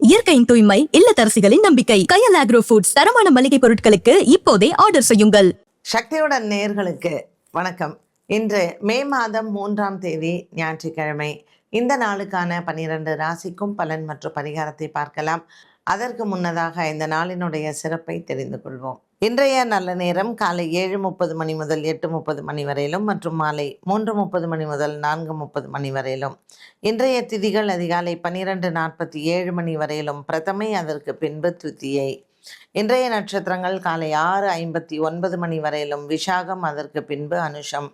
இயற்கையின் தூய்மை, இல்லத்தரசிகளின் நம்பிக்கை. கயல் ஆக்ரோ ஃபுட்ஸ். தரமான மளிகை பொருட்களுக்கு இப்போதே ஆர்டர் செய்யுங்கள். சக்தியுடன் நேயர்களுக்கு வணக்கம். இன்று மே மாதம் 3ஆம் தேதி ஞாயிற்றுக்கிழமை. இந்த நாளுக்கான 12 ராசிக்கும் பலன் மற்றும் பரிகாரத்தை பார்க்கலாம். அதற்கு முன்னதாக இந்த நாளினுடைய சிறப்பை தெரிந்து கொள்வோம். இன்றைய நல்ல நேரம் காலை 7:30 மணி முதல் 8:30 மணி வரையிலும் மற்றும் மாலை 3:30 மணி முதல் 4:30 மணி வரையிலும். இன்றைய திதிகள் அதிகாலை 12:47 மணி வரையிலும் பிரதமை, அதற்கு பின்பு துதியை. இன்றைய நட்சத்திரங்கள் காலை 6:59 மணி வரையிலும் விசாகம், அதற்கு பின்பு அனுஷம்.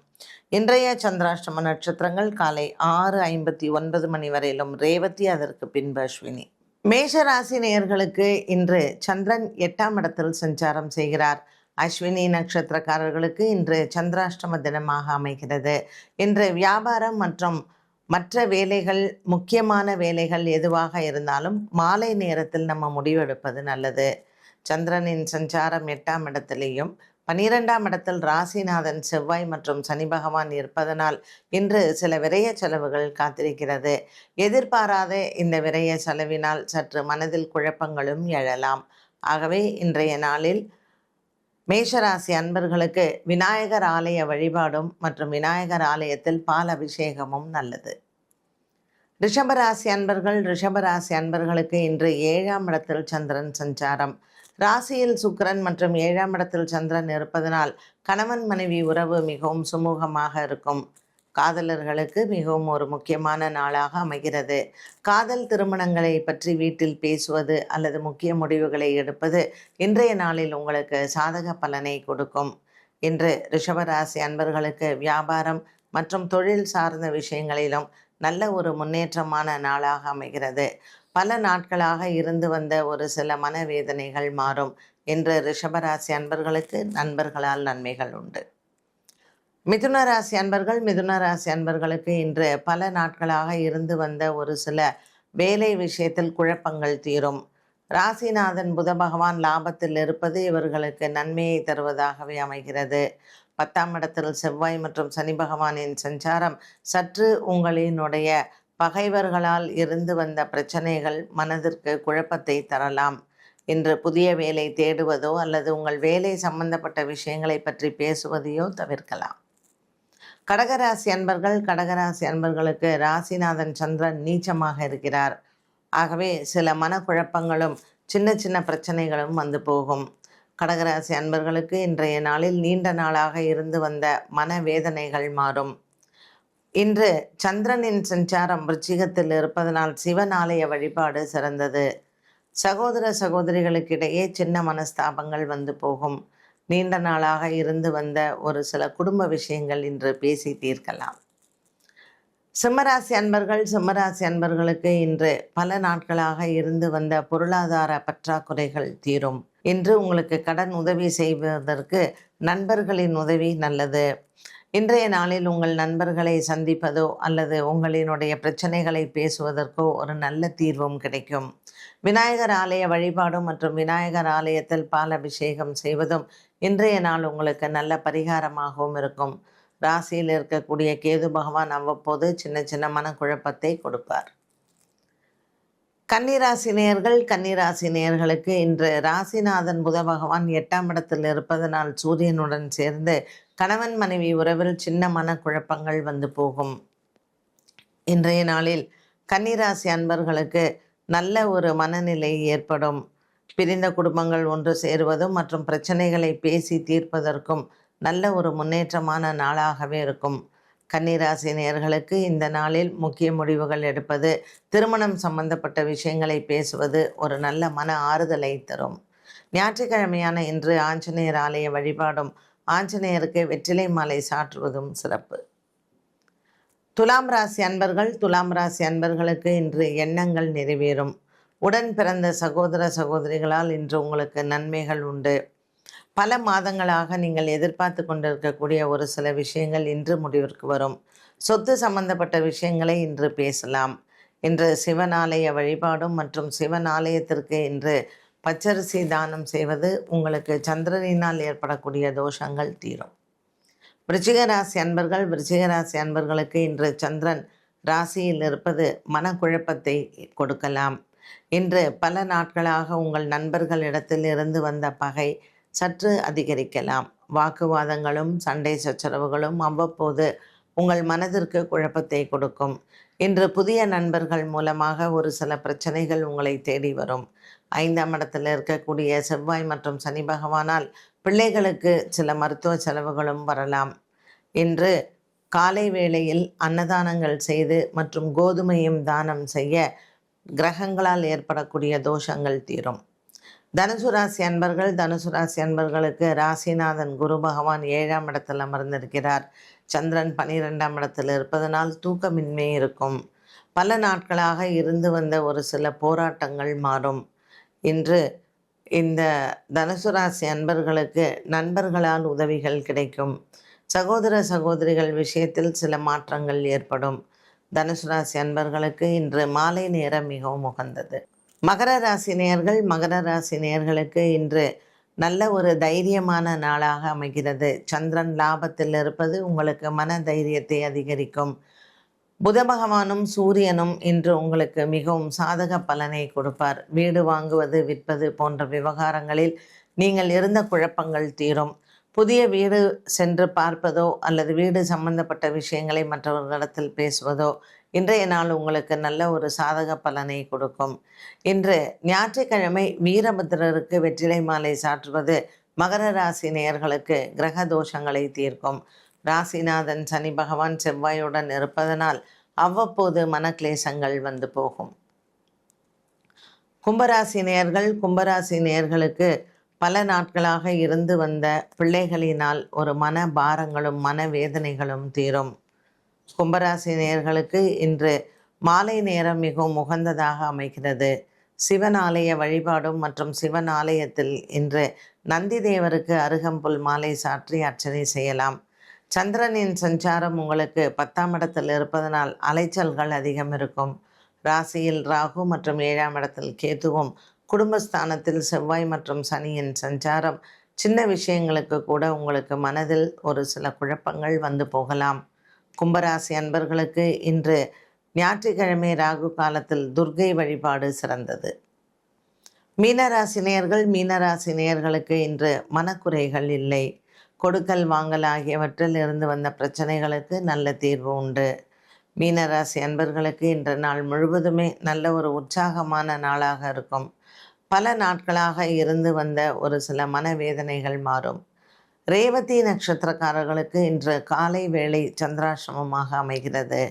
இன்றைய சந்திராஷ்டம நட்சத்திரங்கள் காலை 6:59 மணி வரையிலும் ரேவதி, அதற்கு பின்பு அஸ்வினி. மேஷ ராசி நேயர்களுக்கு இன்று சந்திரன் 8ஆம் இடத்தில் சஞ்சாரம் செய்கிறார். அஸ்வினி நட்சத்திரக்காரர்களுக்கு இன்று சந்திராஷ்டம தினமாக அமைகிறது. இன்று வியாபாரம் மற்றும் மற்ற வேலைகள், முக்கியமான வேலைகள் எதுவாக இருந்தாலும் மாலை நேரத்தில் நம்ம முடிவெடுப்பது நல்லது. சந்திரனின் சஞ்சாரம் 8ஆம் இடத்திலேயும் 12ஆம் இடத்தில் ராசிநாதன் செவ்வாய் மற்றும் சனி பகவான் இருப்பதனால் இன்று சில விரய செலவுகள் காத்திருக்கிறது. எதிர்பாராத இந்த விரய செலவினால் சற்று மனதில் குழப்பங்களும் எழலாம். ஆகவே இன்றைய நாளில் மேஷராசி அன்பர்களுக்கு விநாயகர் ஆலய வழிபாடும் மற்றும் விநாயகர் ஆலயத்தில் பால் அபிஷேகமும் நல்லது. ரிஷபராசி அன்பர்களுக்கு இன்று 7ஆம் இடத்தில் சந்திரன் சஞ்சாரம். ராசியில் சுக்கிரன் மற்றும் 7ஆம் இடத்தில் சந்திரன் இருப்பதனால் கணவன் மனைவி உறவு மிகவும் சுமூகமாக இருக்கும். காதலர்களுக்கு மிகவும் ஒரு முக்கியமான நாளாக அமைகிறது. காதல் திருமணங்களை பற்றி வீட்டில் பேசுவது அல்லது முக்கிய முடிவுகளை எடுப்பது இன்றைய நாளில் உங்களுக்கு சாதக பலனை கொடுக்கும். இன்று ரிஷபராசி அன்பர்களுக்கு வியாபாரம் மற்றும் தொழில் சார்ந்த விஷயங்களிலும் நல்ல ஒரு முன்னேற்றமான நாளாக அமைகிறது. பல நாட்களாக இருந்து வந்த ஒரு சில மனவேதனைகள் மாறும். இன்று ரிஷபராசி அன்பர்களுக்கு நண்பர்களால் நன்மைகள் உண்டு. மிதுன ராசி அன்பர்களுக்கு இன்று பல நாட்களாக இருந்து வந்த ஒரு சில வேலை விஷயத்தில் குழப்பங்கள் தீரும். ராசிநாதன் புத பகவான் லாபத்தில் இருப்பது இவர்களுக்கு நன்மையை தருவதாகவே அமைகிறது. 10ஆம் இடத்தில் செவ்வாய் மற்றும் சனி பகவானின் சஞ்சாரம் சற்று உங்களினுடைய பகைவர்களால் இருந்து வந்த பிரச்சனைகள் மனதிற்கு குழப்பத்தை தரலாம். இன்று புதிய வேலை தேடுவதோ அல்லது உங்கள் வேலை சம்பந்தப்பட்ட விஷயங்களை பற்றி பேசுவதையோ தவிர்க்கலாம். கடகராசி அன்பர்களுக்கு ராசிநாதன் சந்திரன் நீச்சமாக இருக்கிறார். ஆகவே சில மனக்குழப்பங்களும் சின்ன சின்ன பிரச்சனைகளும் வந்து போகும். கடகராசி அன்பர்களுக்கு இன்றைய நாளில் நீண்ட நாளாக இருந்து வந்த மனவேதனைகள் மாறும். இன்று சந்திரனின் சஞ்சாரம் விருச்சிகத்தில் இருப்பதனால் சிவன் ஆலய வழிபாடு சிறந்தது. சகோதர சகோதரிகளுக்கிடையே சின்ன மனஸ்தாபங்கள் வந்து போகும். நீண்ட நாளாக இருந்து வந்த ஒரு சில குடும்ப விஷயங்கள் இன்று பேசி தீர்க்கலாம். சிம்மராசி அன்பர்களுக்கு இன்று பல நாட்களாக இருந்து வந்த பொருளாதார பற்றாக்குறைகள் தீரும். இன்று உங்களுக்கு கடன் உதவி செய்வதற்கு நண்பர்களின் உதவி நல்லது. இன்றைய நாளில் உங்கள் நண்பர்களை சந்திப்பதோ அல்லது உங்களினுடைய பிரச்சனைகளை பேசுவதற்கோ ஒரு நல்ல தீர்வும் கிடைக்கும். விநாயகர் ஆலய வழிபாடும் மற்றும் விநாயகர் ஆலயத்தில் பால் அபிஷேகம் செய்வதும் இன்றைய நாள் உங்களுக்கு நல்ல பரிகாரமாகவும் இருக்கும். ராசியில் இருக்கக்கூடிய கேது பகவான் அவ்வப்போது சின்ன சின்ன மனக்குழப்பத்தை கொடுப்பார். கன்னிராசி நேயர்களுக்கு இன்று ராசிநாதன் புத பகவான் 8ஆம் இடத்தில் இருப்பதனால் சூரியனுடன் சேர்ந்து கணவன் மனைவி உறவில் சின்ன மனக்குழப்பங்கள் வந்து போகும். இன்றைய நாளில் கன்னிராசி அன்பர்களுக்கு நல்ல ஒரு மனநிலை ஏற்படும். பிரிந்த குடும்பங்கள் ஒன்று சேருவதும் மற்றும் பிரச்சனைகளை பேசி தீர்ப்பதற்கும் நல்ல ஒரு முன்னேற்றமான நாளாகவே இருக்கும். கன்னிராசி நேயர்களுக்கு இந்த நாளில் முக்கிய முடிவுகள் எடுப்பது, திருமணம் சம்பந்தப்பட்ட விஷயங்களை பேசுவது ஒரு நல்ல மன ஆறுதலை தரும். ஞாயிற்றுக்கிழமையான இன்று ஆஞ்சநேயர் ஆலய வழிபாடும் ஆஞ்சநேயருக்கு வெற்றிலை மாலை சாற்றுவதும் சிறப்பு. துலாம் ராசி அன்பர்களுக்கு இன்று எண்ணங்கள் நிறைவேறும். உடன் பிறந்த சகோதர சகோதரிகளால் இன்று உங்களுக்கு நன்மைகள் உண்டு. பல மாதங்களாக நீங்கள் எதிர்பார்த்து கொண்டிருக்கக்கூடிய ஒரு சில விஷயங்கள் இன்று முடிவிற்கு வரும். சொத்து சம்பந்தப்பட்ட விஷயங்களை இன்று பேசலாம். இன்று சிவன் ஆலய வழிபாடும் மற்றும் சிவன் ஆலயத்திற்கு இன்று பச்சரிசி தானம் செய்வது உங்களுக்கு சந்திரனினால் ஏற்படக்கூடிய தோஷங்கள் தீரும். விருச்சிக ராசி அன்பர்களுக்கு இன்று சந்திரன் ராசியில் இருப்பது மனக்குழப்பத்தை கொடுக்கலாம். இன்று பல நாட்களாக உங்கள் நண்பர்களிடத்தில் இருந்து வந்த பகை சற்று அதிகரிக்கலாம். வாக்குவாதங்களும் சண்டை சச்சரவுகளும் அவ்வப்போது உங்கள் மனதிற்கு குழப்பத்தை கொடுக்கும். இன்று புதிய நண்பர்கள் மூலமாக ஒரு சில பிரச்சனைகள் உங்களை தேடி வரும். 5ஆம் இடத்தில் இருக்கக்கூடிய செவ்வாய் மற்றும் சனி பகவானால் பிள்ளைகளுக்கு சில மருத்துவ செலவுகளும் வரலாம். இன்று காலை வேளையில் அன்னதானங்கள் செய்து மற்றும் கோதுமையும் தானம் செய்ய கிரகங்களால் ஏற்படக்கூடிய தோஷங்கள் தீரும். தனுசு ராசி அன்பர்களுக்கு ராசிநாதன் குரு பகவான் 7ஆம் இடத்தில் அமர்ந்திருக்கிறார். சந்திரன் 12ஆம் இடத்தில் இருப்பதனால் தூக்கமின்மை இருக்கும். பல நாட்களாக இருந்து வந்த ஒரு சில போராட்டங்கள் மாறும். இன்று இந்த தனுசு ராசி அன்பர்களுக்கு நண்பர்களால் உதவிகள் கிடைக்கும். சகோதர சகோதரிகள் விஷயத்தில் சில மாற்றங்கள் ஏற்படும். தனுசு ராசி அன்பர்களுக்கு இன்று மாலை நேரம் மிகவும் உகந்தது. மகர ராசி நேயர்களுக்கு இன்று நல்ல ஒரு தைரியமான நாளாக அமைகிறது. சந்திரன் லாபத்தில் இருப்பது உங்களுக்கு மன தைரியத்தை அதிகரிக்கும். புத பகவானும் சூரியனும் இன்று உங்களுக்கு மிகவும் சாதக பலனை கொடுப்பார். வீடு வாங்குவது விற்பது போன்ற விவகாரங்களில் நீங்கள் இருந்த குழப்பங்கள் தீரும். புதிய வீடு சென்று பார்ப்பதோ அல்லது வீடு சம்பந்தப்பட்ட விஷயங்களை மற்றவர்களிடத்தில் பேசுவதோ இன்றைய நாள் உங்களுக்கு நல்ல ஒரு சாதக பலனை கொடுக்கும். இன்று ஞாயிற்றுக்கிழமை வீரபத்திரருக்கு வெற்றிலை மாலை சாற்றுவது மகர ராசி நேயர்களுக்கு கிரக தோஷங்களை தீர்க்கும். ராசிநாதன் சனி பகவான் செவ்வாயுடன் இருப்பதனால் அவ்வப்போது மனக்லேசங்கள் வந்து போகும். கும்பராசி நேயர்களுக்கு பல நாட்களாக இருந்து வந்த பிள்ளைகளினால் ஒரு மன பாரங்களும் மனவேதனைகளும் தீரும். கும்பராசி நேயர்களுக்கு இன்று மாலை நேரம் மிகவும் உகந்ததாக அமைகிறது. சிவன் ஆலய வழிபாடும் மற்றும் சிவன் ஆலயத்தில் இன்று நந்தி தேவருக்கு அருகம்புல் மாலை சாற்றி அர்ச்சனை செய்யலாம். சந்திரனின் சஞ்சாரம் உங்களுக்கு 10ஆம் இடத்தில் இருப்பதனால் அலைச்சல்கள் அதிகம் இருக்கும். ராசியில் ராகு மற்றும் 7ஆம் இடத்தில் கேதுவும் குடும்பஸ்தானத்தில் செவ்வாய் மற்றும் சனியின் சஞ்சாரம் சின்ன விஷயங்களுக்கு கூட உங்களுக்கு மனதில் ஒரு சில குழப்பங்கள் வந்து போகலாம். கும்பராசி அன்பர்களுக்கு இன்று ஞாயிற்றுக்கிழமை ராகு காலத்தில் துர்க்கை வழிபாடு சிறந்தது. மீனராசி நேயர்களுக்கு இன்று மனக்குறைகள் இல்லை. கொடுக்கல் வாங்கல் ஆகியவற்றில் இருந்து வந்த பிரச்சனைகளுக்கு நல்ல தீர்வு உண்டு. மீனராசி அன்பர்களுக்கு இன்று நாள் முழுவதுமே நல்ல ஒரு உற்சாகமான நாளாக இருக்கும். பல நாட்களாக இருந்து வந்த ஒரு சில மனவேதனைகள் மாறும். ரேவதி நட்சத்திரக்காரர்களுக்கு இன்று காலை வேளை சந்திராசிரமமாக அமைகிறது.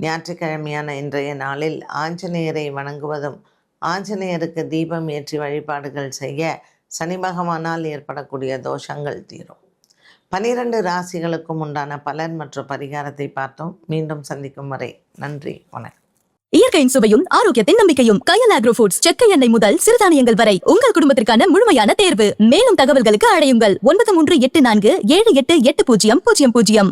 ஞாயிற்றுக்கிழமையான இன்றைய நாளில் ஆஞ்சநேயரை வணங்குவதும் ஆஞ்சநேயருக்கு தீபம் ஏற்றி வழிபாடுகள் செய்ய சனி பகவானால் ஏற்படக்கூடிய தோஷங்கள் தீரும். 12 ராசிகளுக்கும் உண்டான பலன் மற்றும் பரிகாரத்தை பார்த்தோம். மீண்டும் சந்திக்கும் வரை நன்றி, வணக்கம். இயற்கையின் சுவையும் ஆரோக்கியத்தின் நம்பிக்கையும் கயல் ஆக்ரோ ஃபுட்ஸ். செக்கை எண்ணெய் முதல் சிறுதானியங்கள் வரை உங்கள் குடும்பத்திற்கான முழுமையான தேர்வு. மேலும் தகவல்களுக்கு அழையுங்கள் 9384788000.